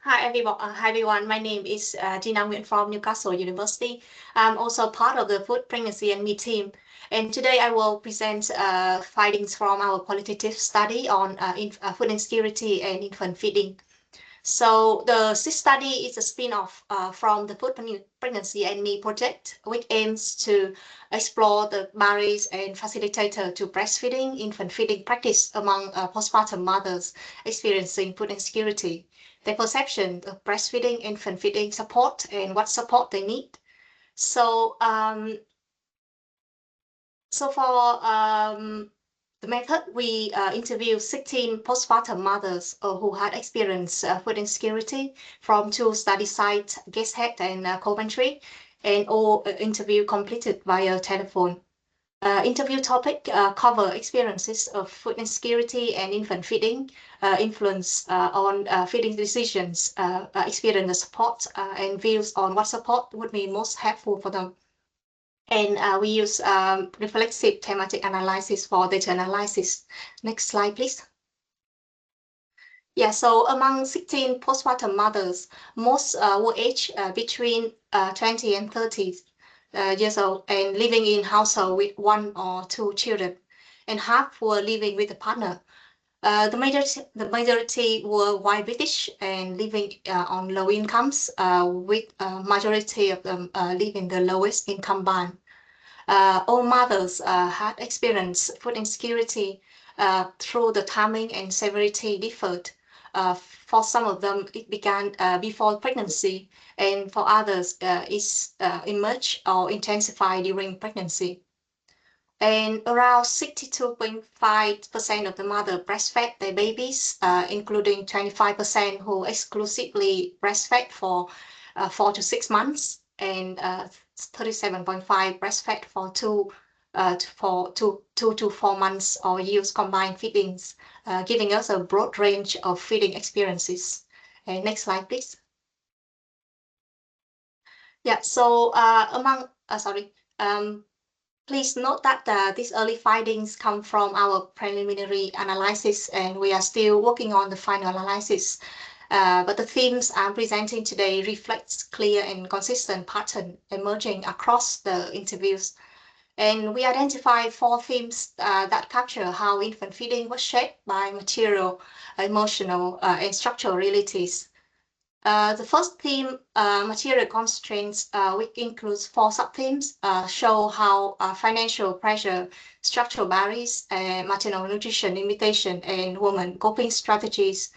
Hi everyone. My name is Gina Nguyen from Newcastle University. I'm also part of the Food Pregnancy and Me team. And today I will present findings from our qualitative study on food insecurity and infant feeding. So the SIS study is a spin-off from the Food Pregnancy and Me project, which aims to explore the barriers and facilitator to breastfeeding, infant feeding practice among postpartum mothers experiencing food insecurity, their perception of breastfeeding, infant feeding support, and what support they need. So, for the method, we interviewed 16 postpartum mothers who had experienced food insecurity from two study sites, Gateshead and Coventry, and all interview completed via telephone. Interview topic cover experiences of food insecurity and infant feeding, influence on feeding decisions, experience support, and views on what support would be most helpful for them. And we use reflexive thematic analysis for data analysis. Next slide, please. Yeah, so among 16 postpartum mothers, most were aged between 20 and 30 years old and living in household with one or two children, and half were living with a partner. The majority were white British and living on low incomes, with majority of them living the lowest income band. All mothers had experienced food insecurity through the timing and severity differed. For some of them, it began before pregnancy, and for others, it emerged or intensified during pregnancy. And around 62.5% of the mother breastfed their babies, including 25% who exclusively breastfed for 4 to 6 months, and 37.5 breastfed for 2 to 4 months or use combined feedings, giving us a broad range of feeding experiences. And next slide, please. Yeah, so please note that these early findings come from our preliminary analysis, and we are still working on the final analysis. But the themes I'm presenting today reflects clear and consistent pattern emerging across the interviews. And we identified 4 themes that capture how infant feeding was shaped by material, emotional, and structural realities. The first theme, material constraints, which includes 4 sub-themes, show how financial pressure, structural barriers, maternal nutrition limitation, and women coping strategies.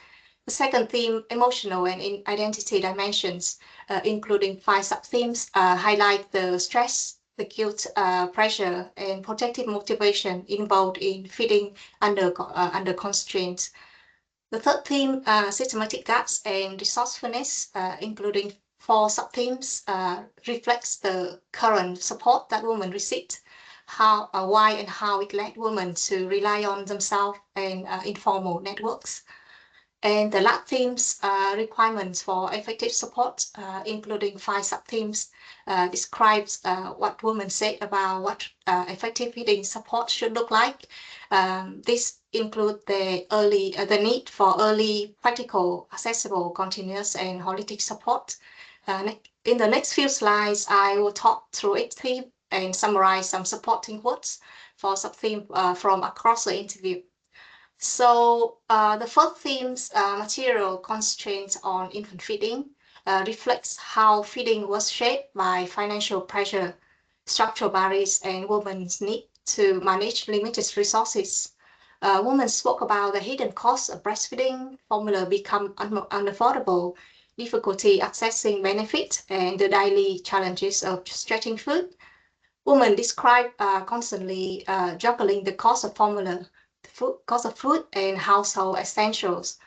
The second theme, emotional and identity dimensions, including 5 sub-themes, highlight the stress, the guilt, pressure, and protective motivation involved in feeding under constraints. The third theme, systematic gaps and resourcefulness, including 4 sub-themes, reflects the current support that women received, why and how it led women to rely on themselves and informal networks. And the last themes, requirements for effective support, including 5 sub-themes, describes what women said about what effective feeding support should look like. This include the need for early, practical, accessible, continuous, and holistic support. In the next few slides, I will talk through each theme and summarize some supporting quotes for sub-theme from across the interview. So the first theme's material constraints on infant feeding reflects how feeding was shaped by financial pressure, structural barriers, and women's need to manage limited resources. Women spoke about the hidden costs of breastfeeding, formula become unaffordable, difficulty accessing benefit, and the daily challenges of stretching food. Women describe constantly juggling the cost of formula, cost of food, and household essentials.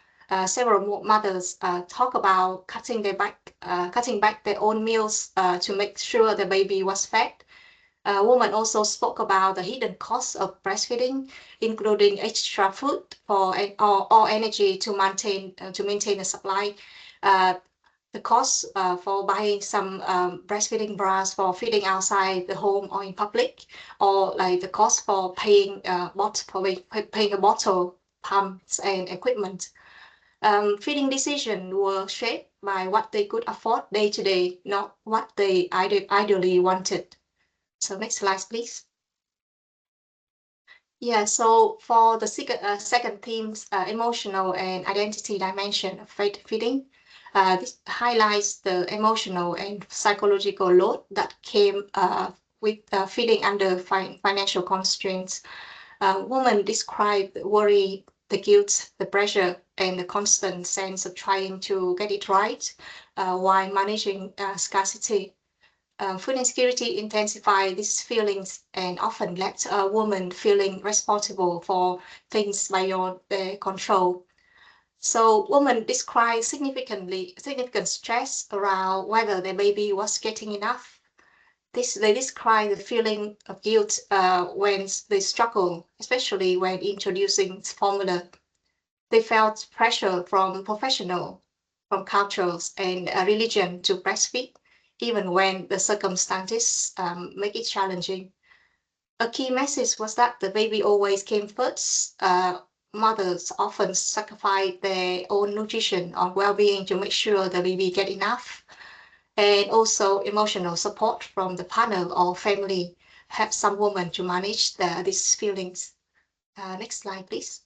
Several mothers talk about cutting back their own meals to make sure the baby was fed. Women also spoke about the hidden costs of breastfeeding, including extra food or energy to maintain a supply. The cost for buying some breastfeeding bras for feeding outside the home or in public, or like the cost for paying a bottle, pumps and equipment. Feeding decisions were shaped by what they could afford day to day, not what they ideally wanted. So next slide, please. Yeah, so for the second themes, emotional and identity dimension of feeding, this highlights the emotional and psychological load that came with feeding under financial constraints. Women describe the worry, the guilt, the pressure, and the constant sense of trying to get it right while managing scarcity. Food insecurity intensify these feelings and often left a woman feeling responsible for things beyond their control. So women describe significant stress around whether their baby was getting enough. They describe the feeling of guilt when they struggle, especially when introducing formula. They felt pressure from professional, from cultures and religion to breastfeed, even when the circumstances make it challenging. A key message was that the baby always came first. Mothers often sacrifice their own nutrition or well-being to make sure the baby get enough, and also emotional support from the partner or family help some women to manage these feelings. Next slide, please.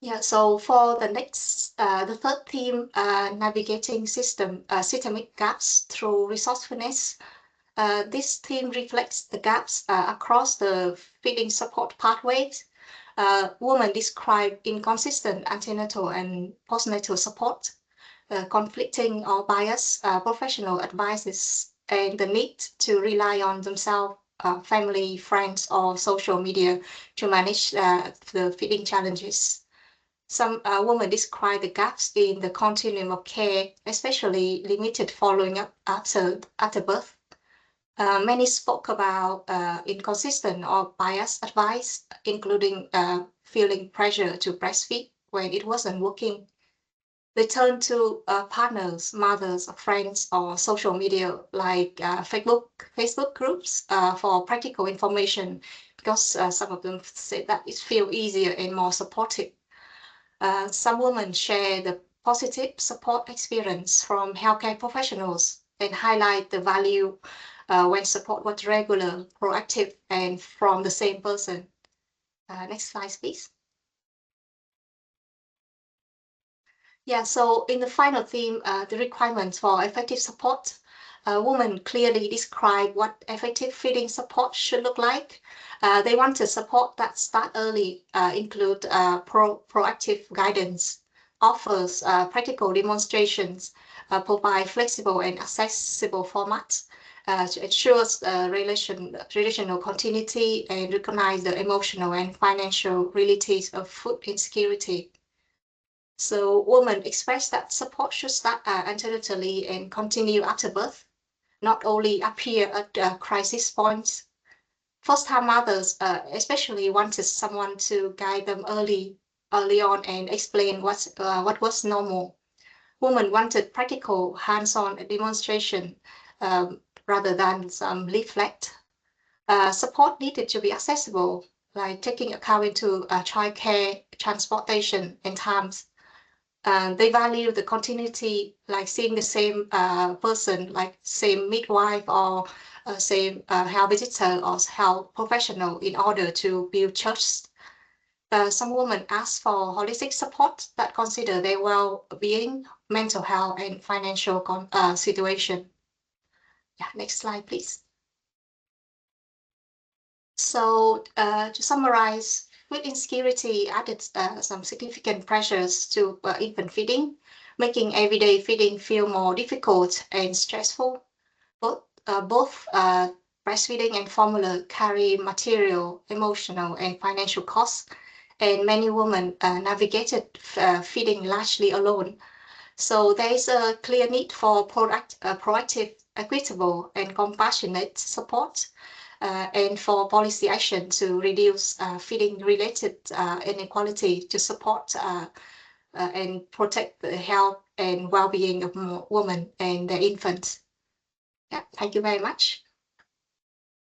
Yeah, so for the third theme, navigating systemic gaps through resourcefulness. This theme reflects the gaps across the feeding support pathways. Women describe inconsistent antenatal and postnatal support, conflicting or biased professional advices, and the need to rely on themselves, family, friends, or social media to manage the feeding challenges. Some women describe the gaps in the continuum of care, especially limited following up after birth. Many spoke about inconsistent or biased advice, including feeling pressure to breastfeed when it wasn't working. They turned to partners, mothers, friends, or social media like Facebook groups for practical information, because some of them said that it feels easier and more supportive. Some women share the positive support experience from healthcare professionals and highlight the value when support was regular, proactive, and from the same person. Next slide, please. Yeah, so in the final theme, the requirements for effective support, women clearly describe what effective feeding support should look like. They want to support that start early, include proactive guidance, offers practical demonstrations, provide flexible and accessible formats to ensure relational continuity and recognize the emotional and financial realities of food insecurity. So women express that support should start antenatally and continue after birth, not only appear at crisis points. First-time mothers especially wanted someone to guide them early on and explain what was normal. Women wanted practical, hands-on demonstration rather than some leaflet. Support needed to be accessible, like taking account into childcare, transportation, and times. They value the continuity, like seeing the same person, like same midwife or same health visitor or health professional in order to build trust. Some women ask for holistic support that consider their well-being, mental health, and financial situation. Yeah, next slide, please. So to summarize, food insecurity added some significant pressures to infant feeding, making everyday feeding feel more difficult and stressful. Both breastfeeding and formula carry material, emotional, and financial costs, and many women navigated feeding largely alone. So there is a clear need for proactive, equitable, and compassionate support, and for policy action to reduce feeding-related inequality to support and protect the health and well-being of women and their infants. Yeah, thank you very much.